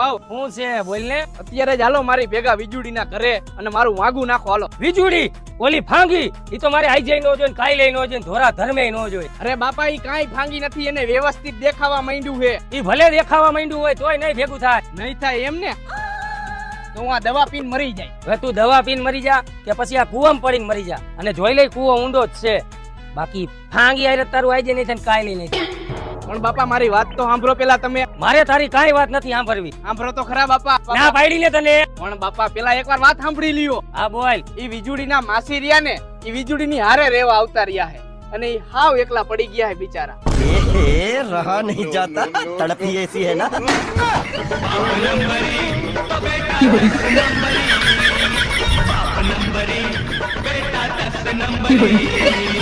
હાવ શું છે બોલ ને. અત્યારે જ હાલો મારી ભેગા વીજળીના ઘરે અને મારું વાગું નાખો હાલો. વીજળી ઓલી ભાંગી ઈ તો મારે આઈ જઈ નો જોઈ કાઈ લઈ નો જોઈ ધોરા ધર્મે નો જોઈ. અરે બાપા ઈ કાંઈ ભાંગી નથી, એને વ્યવસ્થિત દેખાવા માંડ્યું છે. ઈ ભલે દેખાવા માંડ્યું હોય તોય નહીં ભેગું થાય. નહીં થાય એમ ને તો હું આ દવા પીને મરી જાય. હવે તું દવા પીને મરી જા કે પછી આ કૂવામાં પડીને મરી જા, અને જોઈ લઈ કૂવો ઊંડો જ છે. બાકી ભાંગી આરે તારું આઈ જાય નહીં થાય કાઈ લઈ નહીં થાય. પણ બાપા મારી વાત તો સાંભળો પેલા તમે. મારે તારી કાઈ વાત નથી સાંભળવી. સાંભળો તો ખરા બાપા. ના પાડી ને તને. પણ બાપા પેલા એકવાર વાત સાંભળી લ્યો. હા બોલ. ઈ વીજળીના માસી રહ્યા ને, ઈ વીજળીની હારે રહેવા આવતા રહ્યા છે અને ઈ હાવ એકલા પડી ગયા છે બિચારા. रहा नहीं जाता, तड़प ही ऐसी है ना.